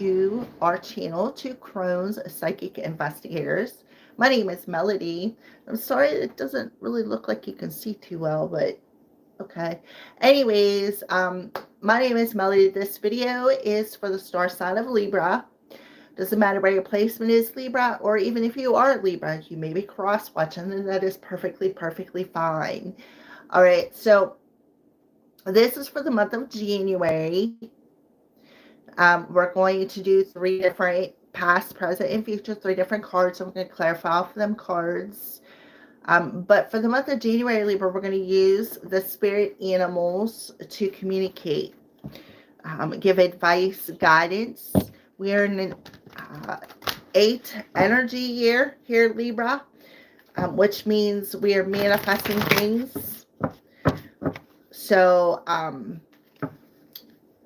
to our channel, to Crohn's Psychic Investigators. My name is Melody. I'm sorry it doesn't really look like you can see too well, but okay. Anyways, my name is Melody. This video is for the star sign of Libra. Doesn't matter where your placement is, Libra, or even if you are Libra, you may be cross-watching, and that is perfectly fine. All right, so this is for the month of January. We're going to do three different past, present, and future, three different cards. So we're going to clarify all of them cards. But for the month of January, Libra, we're going to use the spirit animals to communicate, give advice, guidance. We are in an 8 energy year here, Libra, which means we are manifesting things. So,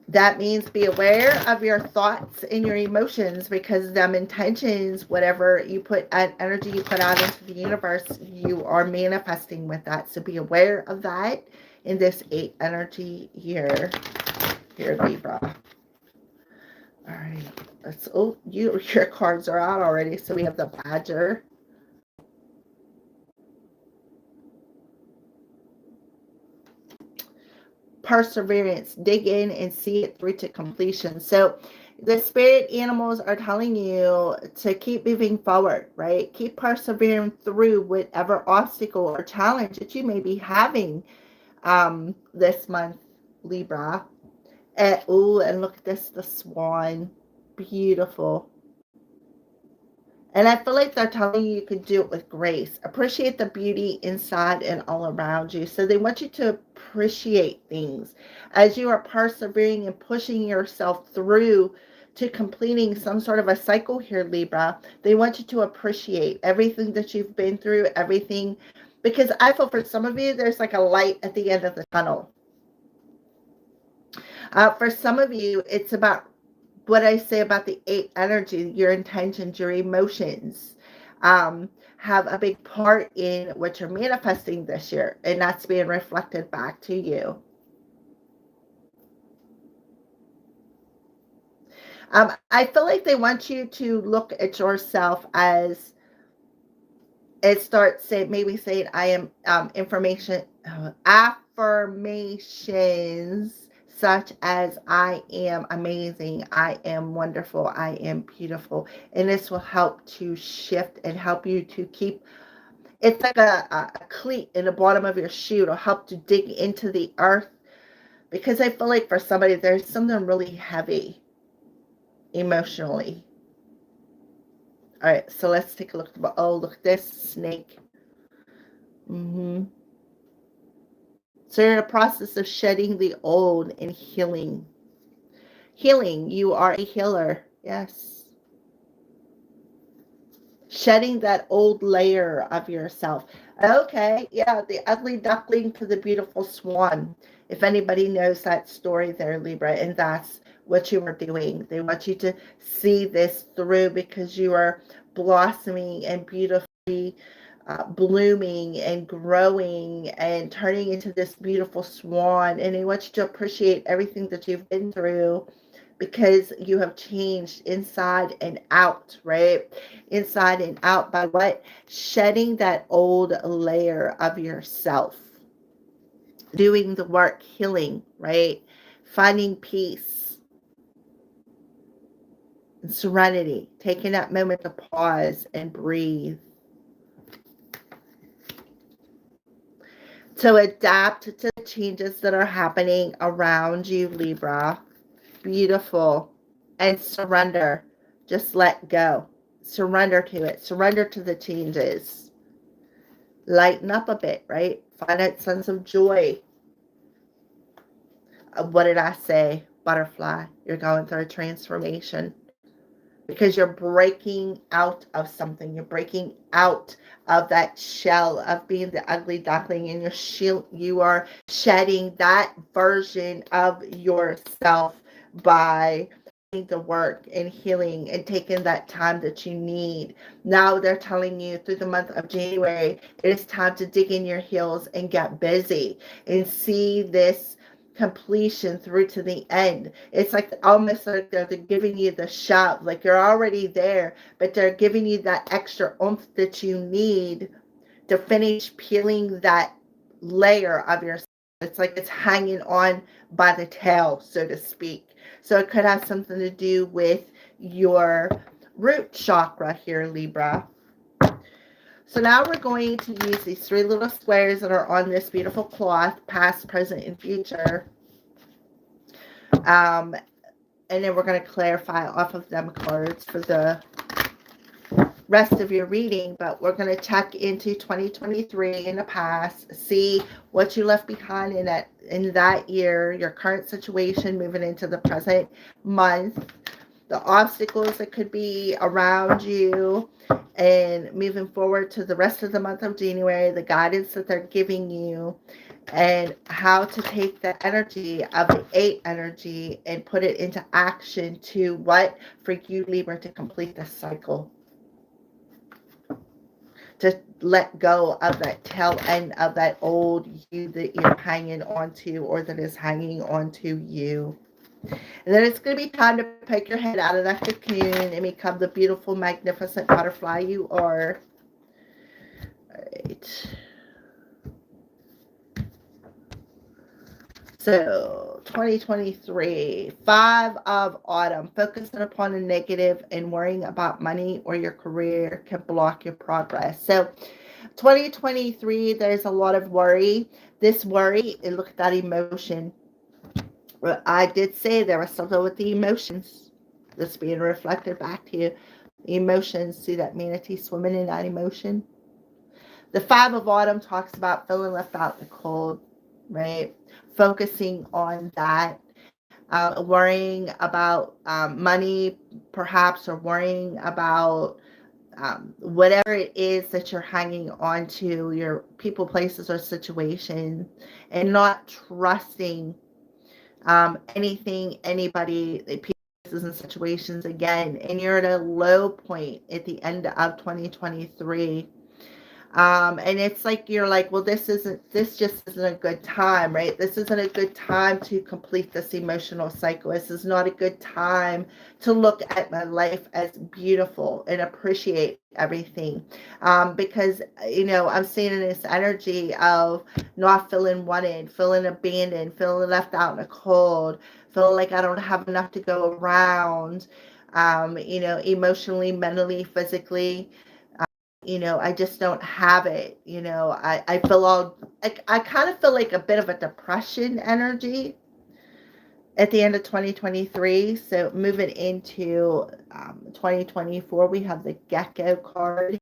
that means be aware of your thoughts and your emotions, because them intentions, whatever you put, energy you put out into the universe, you are manifesting with that. So be aware of that in this 8 energy year here, Libra. All right, let's, oh, your cards are out already. So we have the Badger. Perseverance, dig in and see it through to completion. So the spirit animals are telling you to keep moving forward, right? Keep persevering through whatever obstacle or challenge that you may be having this month, Libra. And look at this, the swan. Beautiful. And I feel like they're telling you could do it with grace. Appreciate the beauty inside and all around you. So they want you to appreciate things as you are persevering and pushing yourself through to completing some sort of a cycle here, Libra. They want you to appreciate everything that you've been through, everything. Because I feel for some of you, there's like a light at the end of the tunnel. For some of you, it's about what I say about the 8 energy, your intentions, your emotions, have a big part in what you're manifesting this year, and that's being reflected back to you. I feel like they want you to look at yourself as, and start saying, maybe saying, I am affirmations such as I am amazing, I am wonderful, I am beautiful. And this will help to shift and help you to keep, it's like a cleat in the bottom of your shoe. It'll help to dig into the earth, because I feel like for somebody, there's something really heavy emotionally. All right, so let's take a look. Oh, look at this snake. So you're in a process of shedding the old and healing. Healing. You are a healer. Yes. Shedding that old layer of yourself. Okay. Yeah. The ugly duckling to the beautiful swan. If anybody knows that story there, Libra, and that's what you are doing. They want you to see this through, because you are blossoming and beautifully blooming and growing and turning into this beautiful swan. And they want you to appreciate everything that you've been through, because you have changed inside and out, right? Inside and out by what? Shedding that old layer of yourself, doing the work, healing, right? Finding peace and serenity, taking that moment to pause and breathe, to adapt to the changes that are happening around you, Libra. Beautiful. And surrender. Just let go. Surrender to it. Surrender to the changes. Lighten up a bit, right? Find that sense of joy. What did I say? Butterfly. You're going through a transformation, because you're breaking out of something. You're breaking out of that shell of being the ugly duckling, and you are shedding that version of yourself by doing the work and healing and taking that time that you need. Now they're telling you through the month of January, it is time to dig in your heels and get busy and see this completion through to the end. It's like almost like they're giving you the shove, like you're already there, but they're giving you that extra oomph that you need to finish peeling that layer of your. It's like it's hanging on by the tail, so to speak. So it could have something to do with your root chakra here, Libra. So now we're going to use these three little squares that are on this beautiful cloth, past, present, and future. Um, and then we're going to clarify off of them cards for the rest of your reading, but we're going to check into 2023 in the past, see what you left behind in that year, your current situation moving into the present month, the obstacles that could be around you, and moving forward to the rest of the month of January, the guidance that they're giving you, and how to take the energy of the 8 energy and put it into action to what for you, Libra, to complete this cycle, to let go of that tail end of that old you that you're hanging on to, or that is hanging on to you. And then it's going to be time to pick your head out of that cocoon and become the beautiful, magnificent butterfly you are. All right. So, 2023, 5 of autumn. Focusing upon the negative and worrying about money or your career can block your progress. So, 2023, there's a lot of worry. This worry, and look at that emotion. I did say there was something with the emotions that's being reflected back to you. Emotions, see that manatee swimming in that emotion? The 5 of autumn talks about feeling left out in the cold, right? Focusing on that, worrying about money, perhaps, or worrying about whatever it is that you're hanging on to, your people, places, or situation, and not trusting anything, anybody, places, and situations again. And you're at a low point at the end of 2023. And it's like you're like, well, this just isn't a good time, right? This isn't a good time to complete this emotional cycle. This is not a good time to look at my life as beautiful and appreciate everything. Because, I'm seeing this energy of not feeling wanted, feeling abandoned, feeling left out in the cold, feeling like I don't have enough to go around, emotionally, mentally, physically. I just don't have it. I feel I kind of feel like a bit of a depression energy at the end of 2023. So moving into 2024, we have the Gecko card.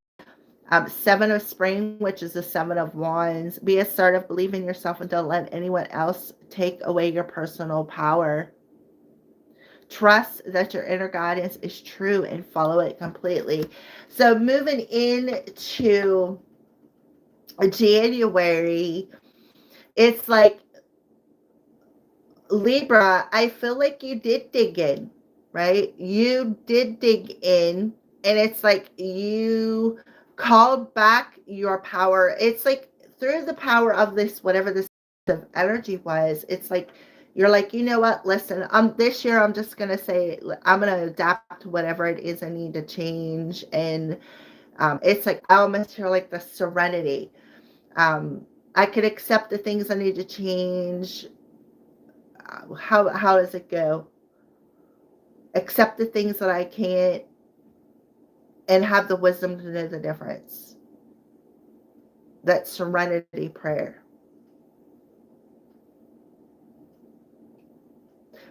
7 of spring, which is the 7 of wands. Be assertive, believe in yourself, and don't let anyone else take away your personal power. Trust that your inner guidance is true and follow it completely. So moving into January, it's like, Libra, I feel like you did dig in, right? You did dig in, and it's like you called back your power. It's like through the power of this, whatever this energy was, it's like you're like, you know what, listen, this year I'm just gonna say I'm gonna adapt to whatever it is I need to change. And it's like I almost feel like the serenity. I could accept the things I need to change. How does it go? Accept the things that I can't, and have the wisdom to know the difference. That serenity prayer.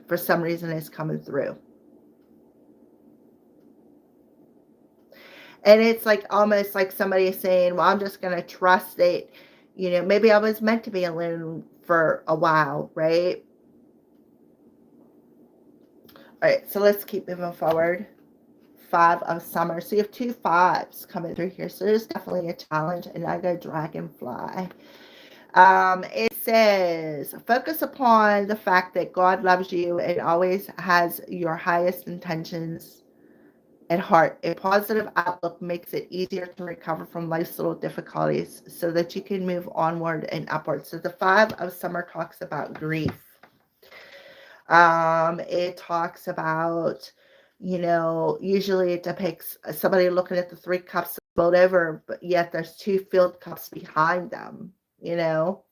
For some reason is coming through. And it's like almost like somebody is saying, well, I'm just going to trust that, maybe I was meant to be alone for a while, right? All right, so let's keep moving forward. 5 of summer. So you have 2 5s coming through here. So there's definitely a challenge. And I go dragonfly. It says, focus upon the fact that God loves you and always has your highest intentions at heart. A positive outlook makes it easier to recover from life's little difficulties so that you can move onward and upward. So the 5 of summer talks about grief. It talks about, usually it depicts somebody looking at the three cups spilled over, but yet there's two filled cups behind them, you know?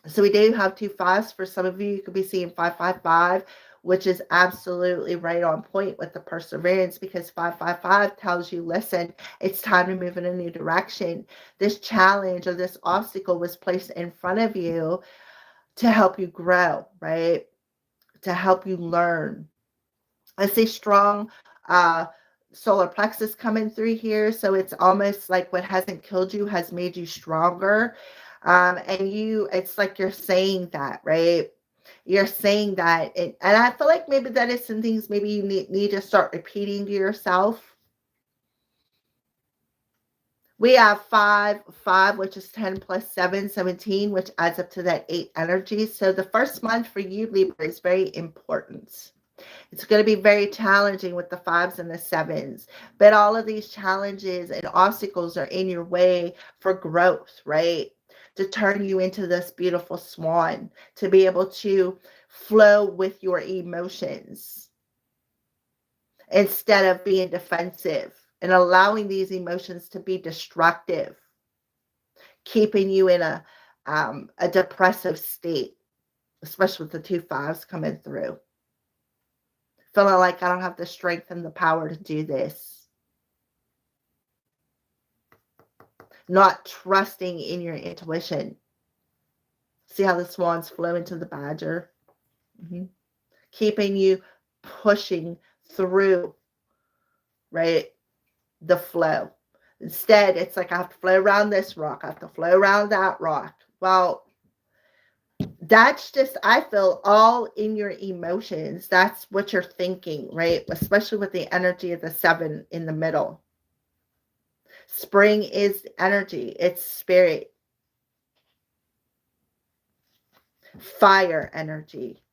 So we do have two fives. For some of you, you could be seeing 555, which is absolutely right on point with the perseverance, because 555 tells you, listen, it's time to move in a new direction. This challenge or this obstacle was placed in front of you to help you grow, right? To help you learn. I see strong uh, solar plexus coming through here. So it's almost like what hasn't killed you has made you stronger. And it's like you're saying that, right? You're saying that. And I feel like maybe that is some things maybe you need to start repeating to yourself. We have 5, which is 10 plus 7, 17, which adds up to that 8 energy. So the first month for you, Libra, is very important. It's going to be very challenging with the 5s and the 7s, but all of these challenges and obstacles are in your way for growth, right? To turn you into this beautiful swan, to be able to flow with your emotions instead of being defensive and allowing these emotions to be destructive, keeping you in a depressive state, especially with the 2 5s coming through. Feeling like I don't have the strength and the power to do this. Not trusting in your intuition. See how the swans flow into the badger? Keeping you pushing through, right? The flow. Instead, it's like I have to flow around this rock. I have to flow around that rock. Well, that's just, I feel, all in your emotions. That's what you're thinking, right? Especially with the energy of the 7 in the middle. Spring is energy. It's spirit. Fire energy.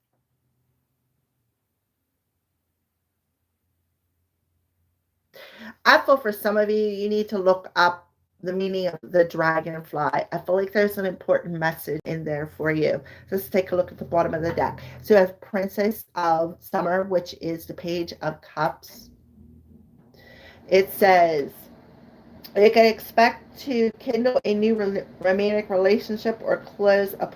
I feel for some of you, you need to look up the meaning of the dragonfly. I feel like there's an important message in there for you. Let's take a look at the bottom of the deck. So we have Princess of Summer, which is the Page of Cups. It says, you can expect to kindle a new romantic relationship or close a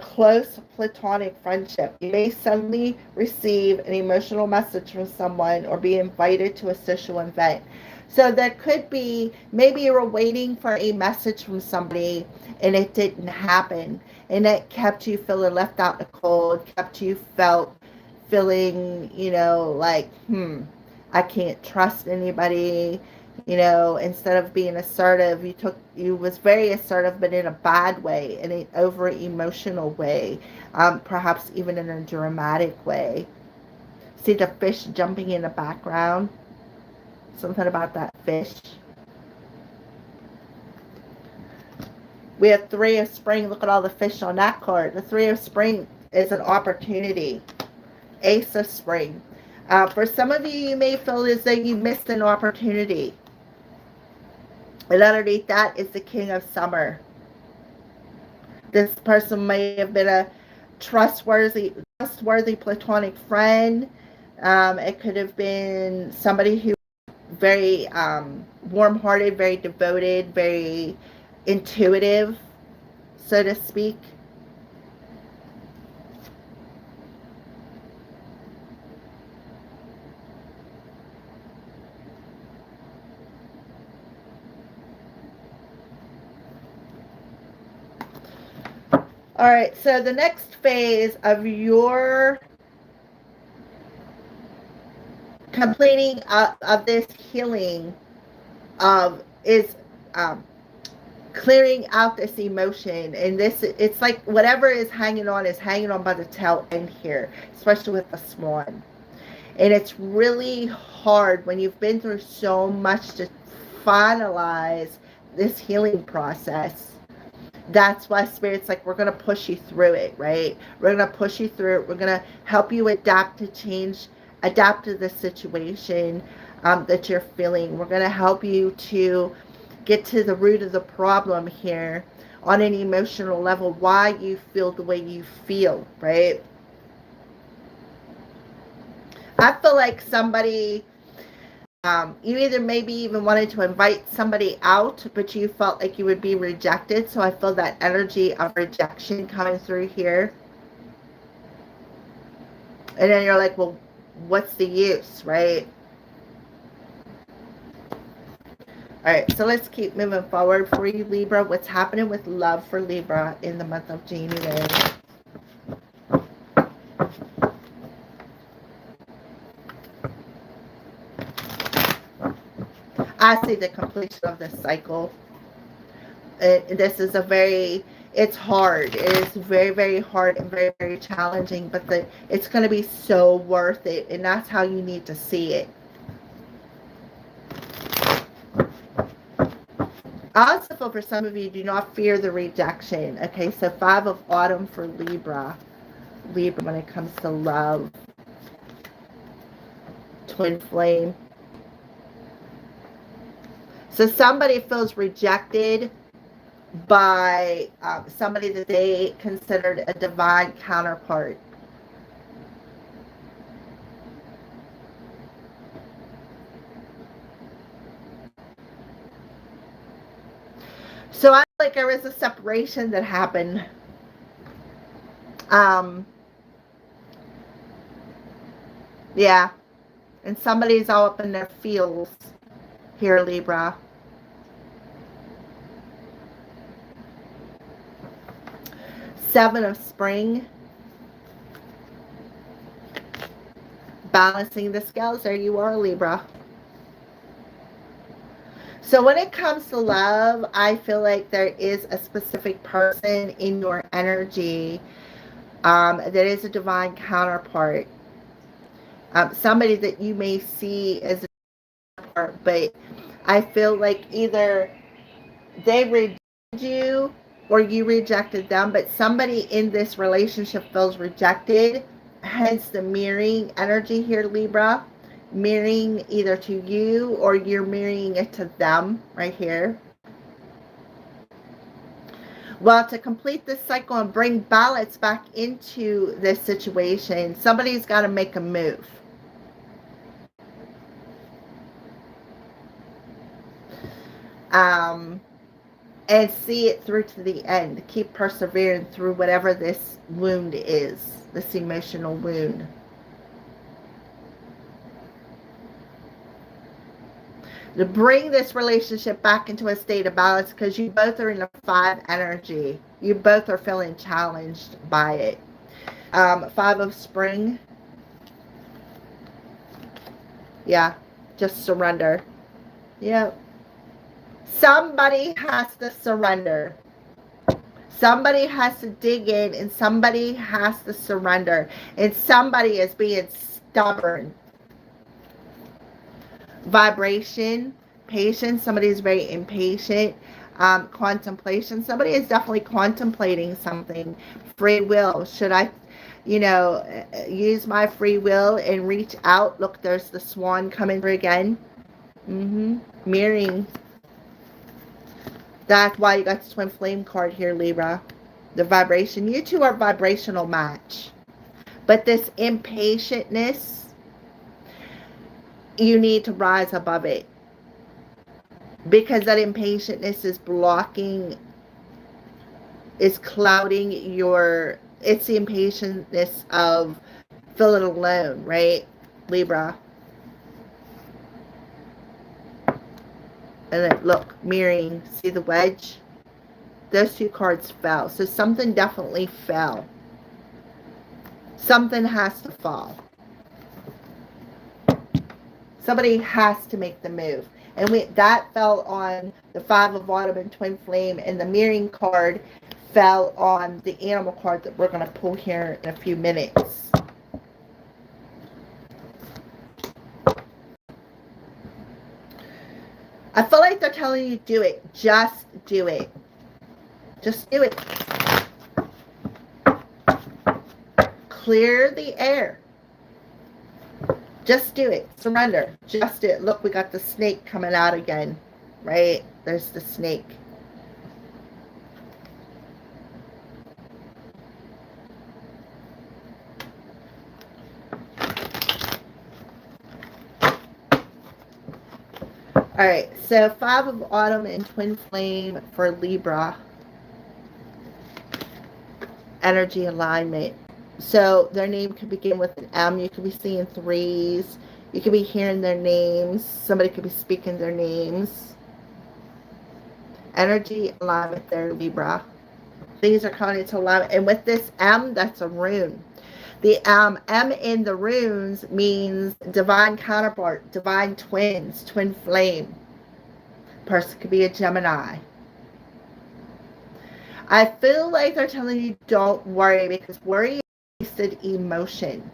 close platonic friendship. You may suddenly receive an emotional message from someone or be invited to a social event. So there could be, maybe you were waiting for a message from somebody and it didn't happen. And it kept you feeling left out in the cold, kept you feeling, like, I can't trust anybody. Instead of being assertive, you was very assertive, but in a bad way, in an over emotional way, perhaps even in a dramatic way. See the fish jumping in the background? Something about that fish. We have 3 of Spring. Look at all the fish on that card. The 3 of Spring is an opportunity. Ace of Spring. For some of you, you may feel as though you missed an opportunity. And underneath that is the King of Summer. This person may have been a trustworthy platonic friend. It could have been somebody who was very warm-hearted, very devoted, very intuitive, so to speak. All right, so the next phase of your completing of this healing is clearing out this emotion. And it's like whatever is hanging on by the tail end here, especially with the swan. And it's really hard when you've been through so much to finalize this healing process. That's why Spirit's like, we're going to push you through it, right? We're going to push you through it. We're going to help you adapt to the situation that you're feeling. We're going to help you to get to the root of the problem here on an emotional level why you feel the way you feel, right? I feel like somebody, you either maybe even wanted to invite somebody out, but you felt like you would be rejected. So I feel that energy of rejection coming through here. And then you're like, well, what's the use, right? All right, so let's keep moving forward for you, Libra. What's happening with love for Libra in the month of January? I see the completion of this cycle. This is a very, it's hard. It is very, very hard and very, very challenging, but it's going to be so worth it, and that's how you need to see it. I also feel for some of you, do not fear the rejection. Okay, so 5 of Autumn for Libra. Libra when it comes to love. Twin flame. So somebody feels rejected by somebody that they considered a divine counterpart. So I feel like there was a separation that happened. Yeah. And somebody's all up in their feels here, Libra. Seven of Spring. Balancing the scales. There you are, Libra. So when it comes to love, I feel like there is a specific person in your energy that is a divine counterpart. Somebody that you may see as a counterpart, but I feel like either they rejected you or you rejected them, but somebody in this relationship feels rejected, hence the mirroring energy here, Libra. Mirroring either to you or you're mirroring it to them right here. Well, to complete this cycle and bring balance back into this situation, somebody's got to make a move. And see it through to the end. Keep persevering through whatever this wound is, this emotional wound. To bring this relationship back into a state of balance, because you both are in a 5 energy. You both are feeling challenged by it. 5 of Spring. Yeah, just surrender. Yep. Somebody has to surrender. Somebody has to dig in, and somebody has to surrender. And somebody is being stubborn. Vibration, patience. Somebody is very impatient. Contemplation. Somebody is definitely contemplating something. Free will. Should I, use my free will and reach out? Look, there's the swan coming through again. Mirroring. That's why you got the twin flame card here, Libra. The vibration. You two are a vibrational match. But this impatientness, you need to rise above it. Because that impatientness is blocking, is clouding your, it's the impatientness of feeling alone, right, Libra? And then look, mirroring, see the wedge? Those 2 cards fell. So something definitely fell. Something has to fall. Somebody has to make the move. And that fell on the 5 of Autumn and Twin Flame, and the mirroring card fell on the animal card that we're going to pull here in a few minutes. I feel like they're telling you, do it. Just do it. Just do it. Clear the air. Just do it. Surrender. Just do it. Look, we got the snake coming out again, right? There's the snake. All right, so 5 of Autumn and Twin Flame for Libra energy alignment. So their name could begin with an M. You could be seeing threes. You could be hearing their names. Somebody could be speaking their names. Energy alignment there, Libra. Things are coming into alignment. And with this M, that's a rune. The M in the runes means divine counterpart, divine twins, twin flame. Person could be a Gemini. I feel like they're telling you don't worry, because worry is wasted emotion.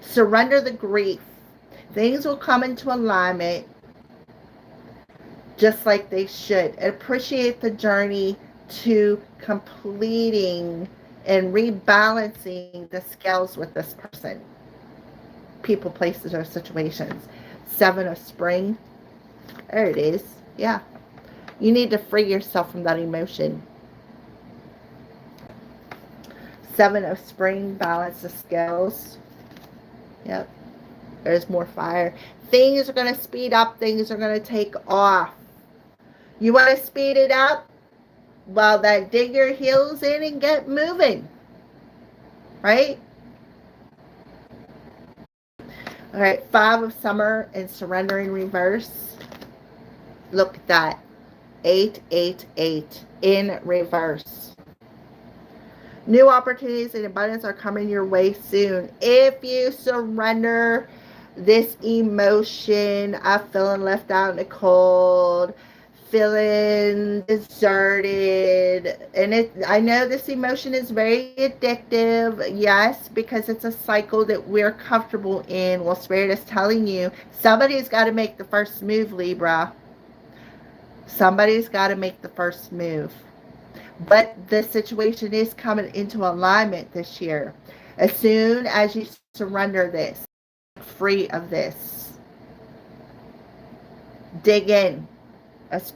Surrender the grief. Things will come into alignment just like they should. Appreciate the journey to completing and rebalancing the scales with this person, people, places, or situations. 7 of Spring. There it is. Yeah. You need to free yourself from that emotion. 7 of Spring. Balance the scales. Yep. There's more fire. Things are going to speed up. Things are going to take off. You want to speed it up? Well, then dig your heels in and get moving. Right? All right. 5 of Summer and Surrender in reverse. Look at that. 888 in reverse. New opportunities and abundance are coming your way soon. If you surrender this emotion of feeling left out in the cold, feeling deserted, and I know this emotion is very addictive, yes, because it's a cycle that we're comfortable in. Well, Spirit is telling you somebody's got to make the first move, Libra. Somebody's got to make the first move. But the situation is coming into alignment this year. As soon as you surrender this, free of this, dig in.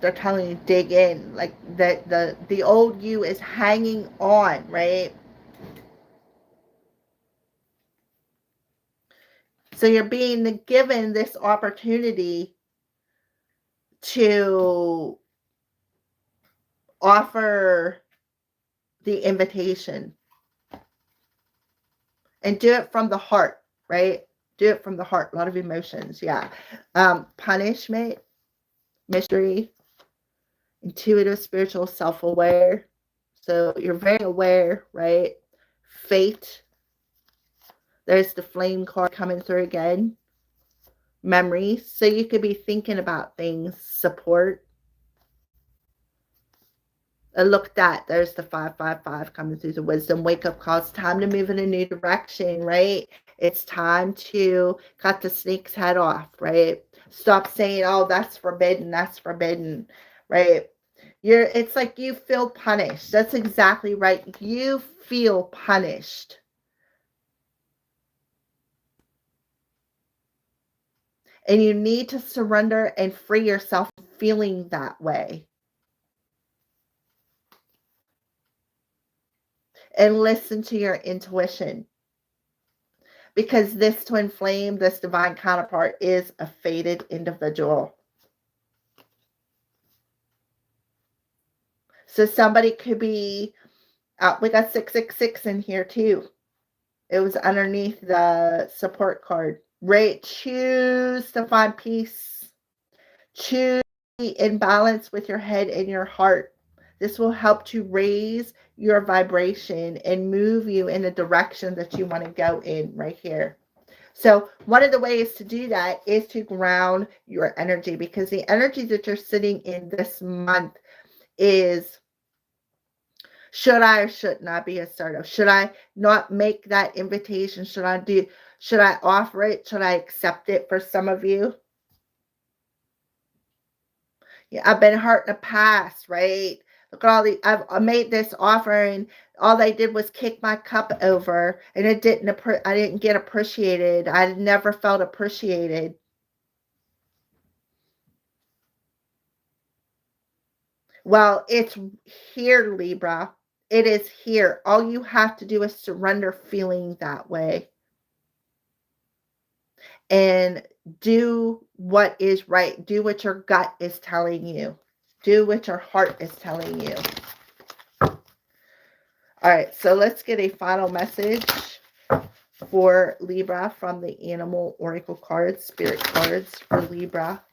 They're telling you, dig in. Like the old you is hanging on, right? So you're being given this opportunity to offer the invitation and do it from the heart, right? Do it from the heart. A lot of emotions, yeah. Punishment, mystery, intuitive, spiritual, self-aware. So you're very aware, right? Fate. There's the flame card coming through again. Memories. So you could be thinking about things. Support. Look at that. There's the 555 coming through the wisdom wake up call. It's time to move in a new direction, right? It's time to cut the snake's head off, right? Stop saying, oh, that's forbidden, right? It's like you feel punished. That's exactly right. You feel punished. And you need to surrender and free yourself from feeling that way. And listen to your intuition. Because this twin flame, this divine counterpart, is a fated individual. So somebody could be, we got 666 in here too. It was underneath the support card. Right? Choose to find peace. Choose to be in balance with your head and your heart. This will help to raise your vibration and move you in the direction that you want to go in right here. So one of the ways to do that is to ground your energy, because the energy that you're sitting in this month is, should I or should not be assertive? Should I not make that invitation? Should I offer it? Should I accept it for some of you? Yeah, I've been hurt in the past, right? Look at I made this offer and all they did was kick my cup over, and I didn't get appreciated. I never felt appreciated. Well, it's here, Libra. It is here. All you have to do is surrender feeling that way. And Do what is right. Do what your gut is telling you. Do what your heart is telling you. All right, so let's get a final message for Libra from the Animal Oracle cards, Spirit cards for Libra.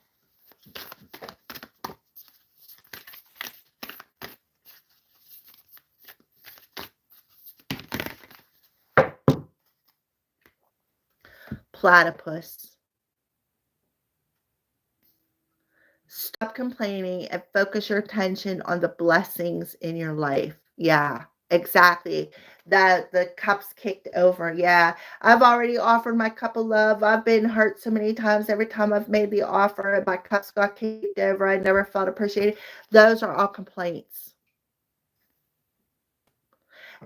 Platypus. Stop complaining and focus your attention on the blessings in your life. Yeah, exactly. That the cup's kicked over. Yeah, I've already offered my cup of love. I've been hurt so many times. Every time I've made the offer and my cups got kicked over, I never felt appreciated. Those are all complaints.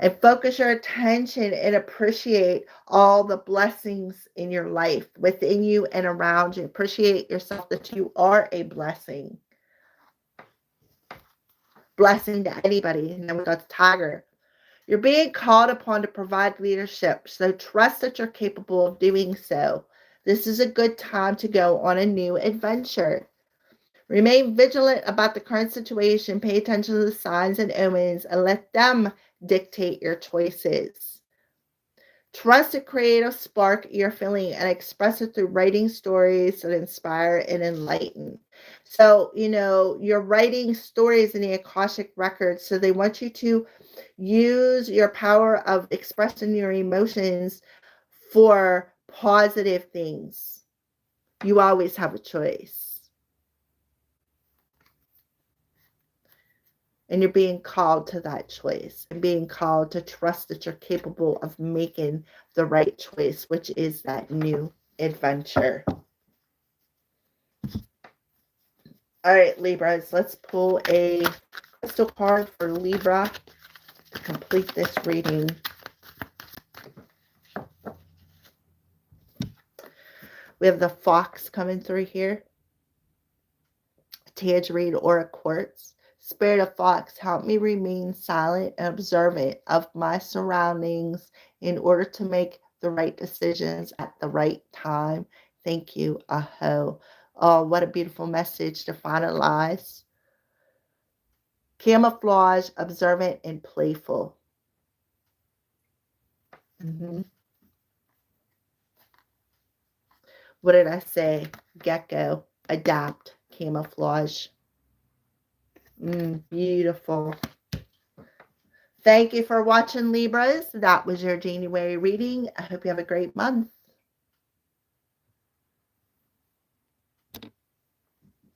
And focus your attention and appreciate all the blessings in your life, within you and around you. Appreciate yourself, that you are a blessing. Blessing to anybody. And then we got the tiger. You're being called upon to provide leadership, so trust that you're capable of doing so. This is a good time to go on a new adventure. Remain vigilant about the current situation. Pay attention to the signs and omens and let them dictate your choices. Trust a creative spark you're feeling and express it through writing stories that inspire and enlighten. So, you're writing stories in the Akashic Records, so they want you to use your power of expressing your emotions for positive things. You always have a choice. And you're being called to that choice and being called to trust that you're capable of making the right choice, which is that new adventure. All right, Libras, let's pull a crystal card for Libra to complete this reading. We have the fox coming through here. Tangerine aura quartz. Spirit of fox, help me remain silent and observant of my surroundings in order to make the right decisions at the right time. Thank you, Aho. Oh, what a beautiful message to finalize. Camouflage, observant, and playful. What did I say? Gecko, adapt, camouflage. Beautiful. Thank you for watching, Libras. That was your January reading. I hope you have a great month.